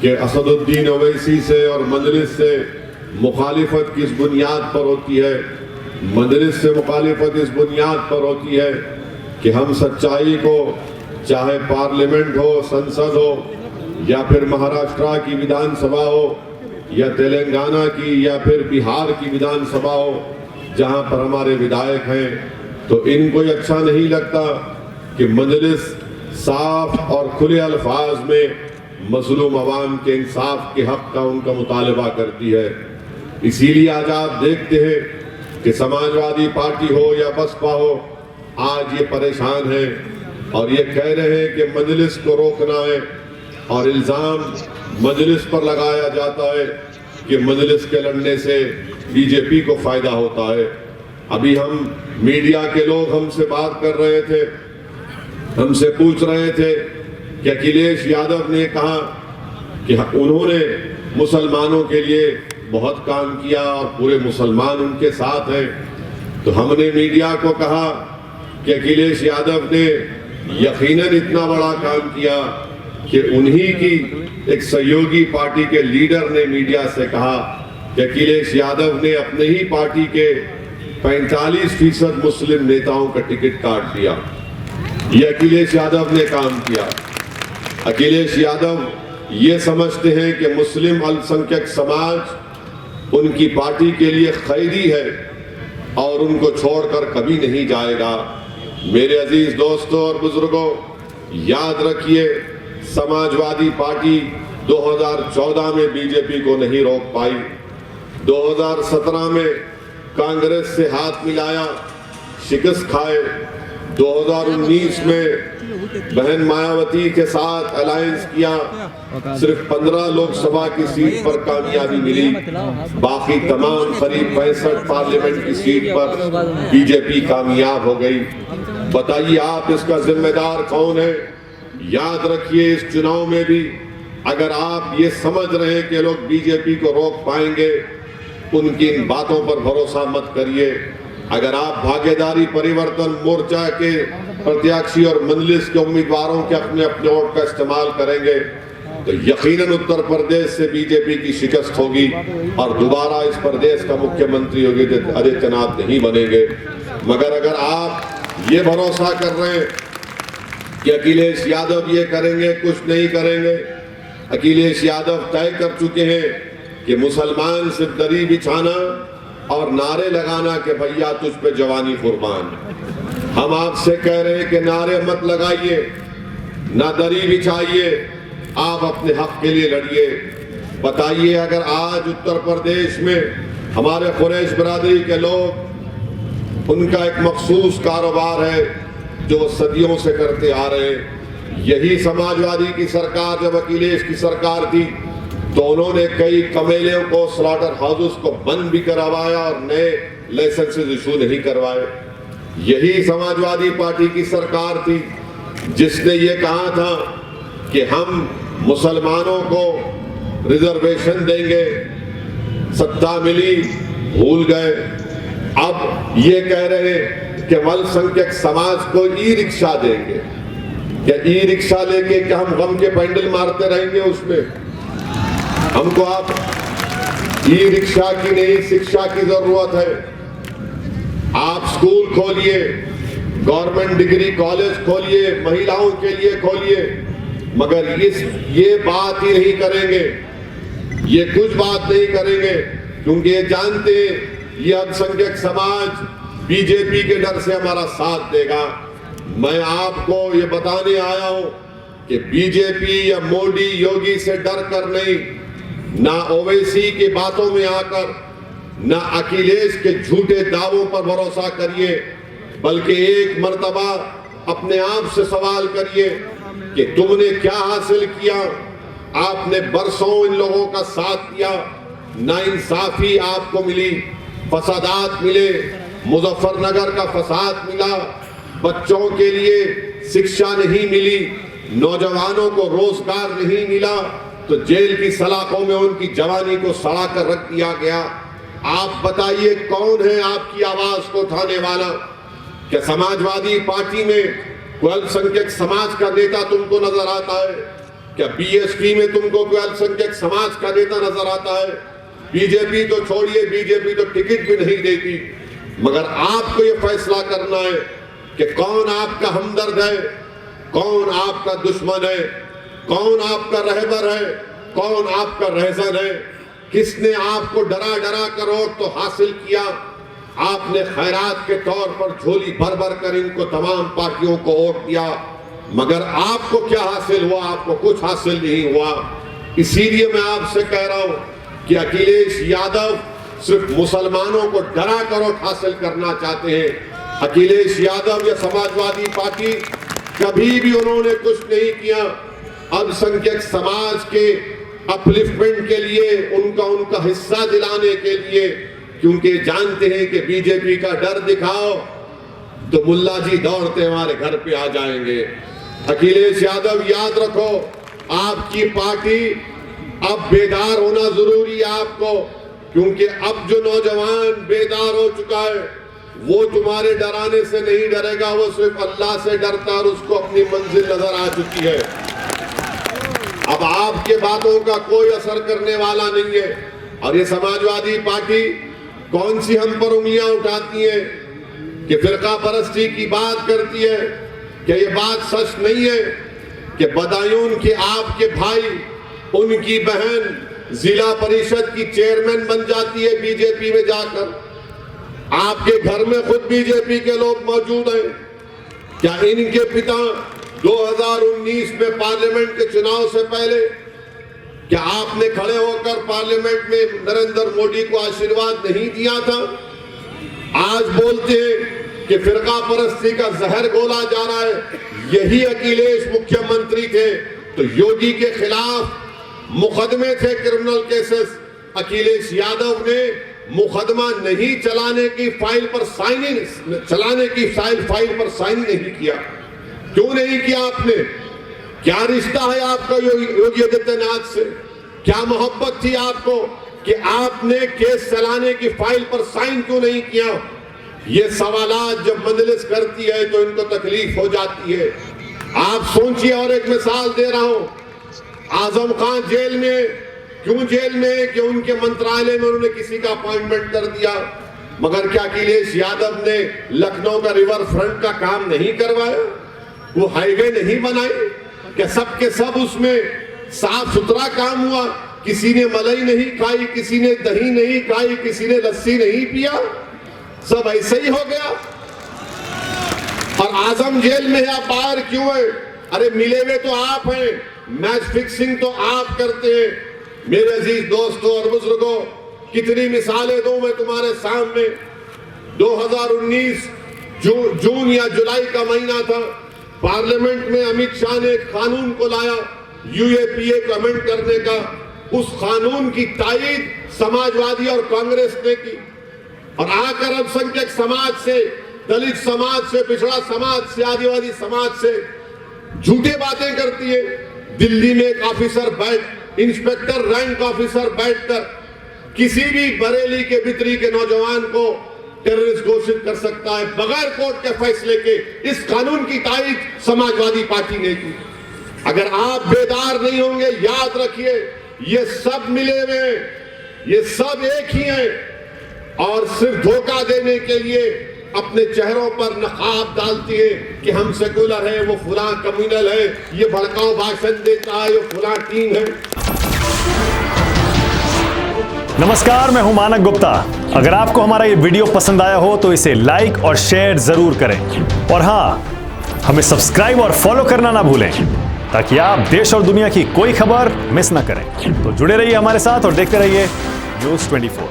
कि असदुद्दीन ओवैसी से और मजलिस से मुखालिफत किस बुनियाद पर होती है। मजलिस से मुखालिफत इस बुनियाद पर होती है कि हम सच्चाई को, चाहे पार्लियामेंट हो, संसद हो, या फिर महाराष्ट्र की विधानसभा हो, या तेलंगाना की, या फिर बिहार की विधानसभा हो, जहां पर हमारे विधायक हैं, तो इनको अच्छा नहीं लगता कि मजलिस साफ और खुले अल्फाज में मजलूम अवाम के इंसाफ के हक का उनका मुतालबा करती है। इसीलिए आज आप देखते हैं कि समाजवादी पार्टी हो या बसपा हो, आज ये परेशान है और ये कह रहे हैं कि मजलिस को रोकना है, और इल्जाम मजलिस पर लगाया जाता है कि मजलिस के लड़ने से बीजेपी को फायदा होता है। अभी हम मीडिया के लोग हमसे बात कर रहे थे, हमसे पूछ रहे थे कि अखिलेश यादव ने कहा कि उन्होंने मुसलमानों के लिए बहुत काम किया और पूरे मुसलमान उनके साथ हैं। तो हमने मीडिया को कहा कि अखिलेश यादव ने यकीनन इतना बड़ा काम किया कि उन्हीं की एक सहयोगी पार्टी के लीडर ने मीडिया से कहा कि अखिलेश यादव ने अपने ही पार्टी के 45% मुस्लिम नेताओं का टिकट काट दिया। ये अखिलेश यादव ने काम किया। अखिलेश यादव ये समझते हैं कि मुस्लिम अल्पसंख्यक समाज उनकी पार्टी के लिए खैरी है और उनको छोड़कर कभी नहीं जाएगा। मेरे अजीज दोस्तों और बुजुर्गों, याद रखिए, समाजवादी पार्टी 2014 में बीजेपी को नहीं रोक पाई। 2017 में कांग्रेस से हाथ मिलाया, शिकस्त खाए। 2019 में बहन मायावती के साथ अलायंस किया, सिर्फ 15 लोकसभा की सीट पर कामयाबी मिली, बाकी तमाम करीब 65 पार्लियामेंट की सीट पर बीजेपी कामयाब हो गई। बताइए आप इसका जिम्मेदार कौन है? याद रखिए, इस चुनाव में भी अगर आप ये समझ रहे हैं कि लोग बीजेपी को रोक पाएंगे, उनकी इन बातों पर भरोसा मत करिए। अगर आप भागीदारी परिवर्तन मोर्चा के प्रत्याशी और मजलिस के उम्मीदवारों के अपने अपने वोट का इस्तेमाल करेंगे तो यकीनन उत्तर प्रदेश से बीजेपी की शिकस्त होगी और दोबारा इस प्रदेश का मुख्यमंत्री योगी आदित्यनाथ नहीं बनेंगे। मगर अगर आप ये भरोसा कर रहे हैं कि अखिलेश यादव ये करेंगे, कुछ नहीं करेंगे, अखिलेश यादव तय कर चुके हैं कि मुसलमान सिर्फ दरी बिछाना और नारे लगाना कि भैया तुझ पे जवानी कुर्बान। हम आपसे कह रहे हैं कि नारे मत लगाइए, ना दरी बिछाइए, आप अपने हक के लिए लड़िए। बताइए, अगर आज उत्तर प्रदेश में हमारे कुरैश बरादरी के लोग, उनका एक मखसूस कारोबार है जो वो सदियों से करते आ रहे हैं। यही समाजवादी की सरकार, जब अखिलेश की सरकार थी, तो उन्होंने कई कमेलियों को, स्लॉटर हाउसेस को बंद भी करवाया और नए लाइसेंसेस इशू नहीं करवाए। यही समाजवादी पार्टी की सरकार थी जिसने ये कहा था कि हम मुसलमानों को रिजर्वेशन देंगे, सत्ता मिली, भूल गए। अब ये कह रहे हैं कि अल्पसंख्यक समाज को ई रिक्शा देंगे। क्या ई रिक्शा लेके क्या हम गम के पैंडल मारते रहेंगे उसमें? हमको आप ई रिक्शा की नहीं, शिक्षा की जरूरत है। आप स्कूल खोलिए, गवर्नमेंट डिग्री कॉलेज खोलिए, महिलाओं के लिए खोलिए, मगर ये बात ही नहीं करेंगे, ये कुछ बात नहीं करेंगे, क्योंकि ये जानते हैं ये अल्पसंख्यक समाज बीजेपी के डर से हमारा साथ देगा। मैं आपको ये बताने आया हूं कि बीजेपी या मोदी योगी से डर कर नहीं, ना ओवैसी की बातों में आकर, ना अखिलेश के झूठे दावों पर भरोसा करिए, बल्कि एक मर्तबा अपने आप से सवाल करिए कि तुमने क्या हासिल किया। आपने बरसों इन लोगों का साथ दिया, नाइंसाफी आपको मिली, फसादात मिले, मुजफ्फरनगर का फसाद मिला, बच्चों के लिए शिक्षा नहीं मिली, नौजवानों को रोजगार नहीं मिला, तो जेल की सलाखों में उनकी जवानी को सड़ा कर रख दिया गया। आप बताइए, कौन है आपकी आवाज को उठाने वाला? क्या समाजवादी पार्टी में कोई अल्पसंख्यक समाज का नेता तुमको नजर आता है? क्या बीएसपी में तुमको कोई अल्पसंख्यक समाज का नेता नजर आता है? बीजेपी तो छोड़िए, बीजेपी तो टिकट भी नहीं देती। मगर आपको ये फैसला करना है कि कौन आपका हमदर्द है, कौन आपका दुश्मन है, कौन आपका रहबर है, कौन आपका रहज़न है। किसने आपको डरा डरा कर वोट तो हासिल किया? आपने खैरात के तौर पर झोली भर भर कर इनको तमाम पार्टियों को वोट दिया, मगर आपको क्या हासिल हुआ? आपको कुछ हासिल नहीं हुआ। इसीलिए मैं आपसे कह रहा हूं कि अखिलेश यादव सिर्फ मुसलमानों को डरा कर वोट हासिल करना चाहते हैं। अखिलेश यादव या समाजवादी पार्टी कभी भी उन्होंने कुछ नहीं किया अल्पसंख्यक समाज के अपलिफ्टमेंट के लिए, उनका हिस्सा दिलाने के लिए, क्योंकि जानते हैं कि बीजेपी का डर दिखाओ तो मुल्ला जी दौड़ते हमारे घर पे आ जाएंगे। अखिलेश यादव याद रखो, आपकी पार्टी अब बेदार होना जरूरी है आपको, क्योंकि अब जो नौजवान बेदार हो चुका है वो तुम्हारे डराने से नहीं डरेगा, वो सिर्फ अल्लाह से डरता है और उसको अपनी मंजिल नजर आ चुकी है। अब आपके बातों का कोई असर करने वाला नहीं है। और ये समाजवादी पार्टी कौन सी हम पर उंगलियां उठाती है कि फिरका परस्ती की बात करती है? क्या ये बात सच नहीं है कि बदायूं के आपके भाई, उनकी बहन जिला परिषद की चेयरमैन बन जाती है बीजेपी में जाकर? आपके घर में खुद बीजेपी के लोग मौजूद हैं। क्या इनके पिता 2019 में पार्लियामेंट के चुनाव से पहले क्या आपने खड़े होकर पार्लियामेंट में नरेंद्र मोदी को आशीर्वाद नहीं दिया था? आज बोलते हैं कि फिरका परस्ती का जहर घोला जा रहा है। यही अखिलेश मुख्यमंत्री थे तो योगी के खिलाफ मुकदमे थे, क्रिमिनल केसेस। अखिलेश यादव ने मुकदमा नहीं चलाने की फाइल पर साइन नहीं किया। क्यों नहीं किया आपने? क्या रिश्ता है आपका योगी आदित्यनाथ से? क्या मोहब्बत थी आपको कि आपने केस चलाने की फाइल पर साइन क्यों नहीं किया? ये सवालात जब मजलिस करती है तो इनको तकलीफ हो जाती है। आप सोचिए, और एक मिसाल दे रहा हूं, आजम खान जेल में, क्यों जेल में? कि उनके मंत्रालय में उन्होंने किसी का अपॉइंटमेंट कर दिया। मगर क्या अखिलेश यादव ने लखनऊ का रिवर फ्रंट का काम नहीं करवाया? वो हाईवे नहीं बनाए? क्या सब के सब उसमें साफ सुथरा काम हुआ? किसी ने मलाई नहीं खाई, किसी ने दही नहीं खाई, किसी ने लस्सी नहीं पिया, सब ऐसे ही हो गया। और आजम जेल में है, आप बाहर क्यों है? अरे मिले हुए तो आप हैं, मैच फिक्सिंग तो आप करते हैं। मेरे अजीज दोस्तों और बुजुर्गों, कितनी मिसालें दूं मैं तुम्हारे सामने। 2019 जून या जुलाई का महीना था, पार्लियामेंट में अमित शाह ने एक कानून को लाया यूएपीए को अमेंड करने का। उस कानून की तायीद समाजवादी और कांग्रेस ने की, और आकर अल्पसंख्यक समाज से, दलित समाज से, पिछड़ा समाज से, आदिवासी समाज से झूठे बातें करती है। दिल्ली में एक ऑफिसर इंस्पेक्टर रैंक ऑफिसर बैठकर किसी भी बरेली के बितरी के नौजवान को टेररिस्ट घोषित कर सकता है बगैर कोर्ट के फैसले के। इस कानून की तायीद समाजवादी पार्टी ने की। अगर आप बेदार नहीं होंगे, याद रखिए, ये सब मिले हुए, ये सब एक ही हैं, और सिर्फ धोखा देने के लिए अपने चेहरों पर नकाब डालती है कि हम सेकुलर है, वो फुला कम्युनल है, ये भड़काऊ भाषण देता है, ये फुला टीम है। नमस्कार, मैं हूं मानक गुप्ता। अगर आपको हमारा ये वीडियो पसंद आया हो तो इसे लाइक और शेयर जरूर करें, और हाँ, हमें सब्सक्राइब और फॉलो करना ना भूलें ताकि आप देश और दुनिया की कोई खबर मिस ना करें। तो जुड़े रहिए हमारे साथ और देखते रहिए न्यूज़ 24।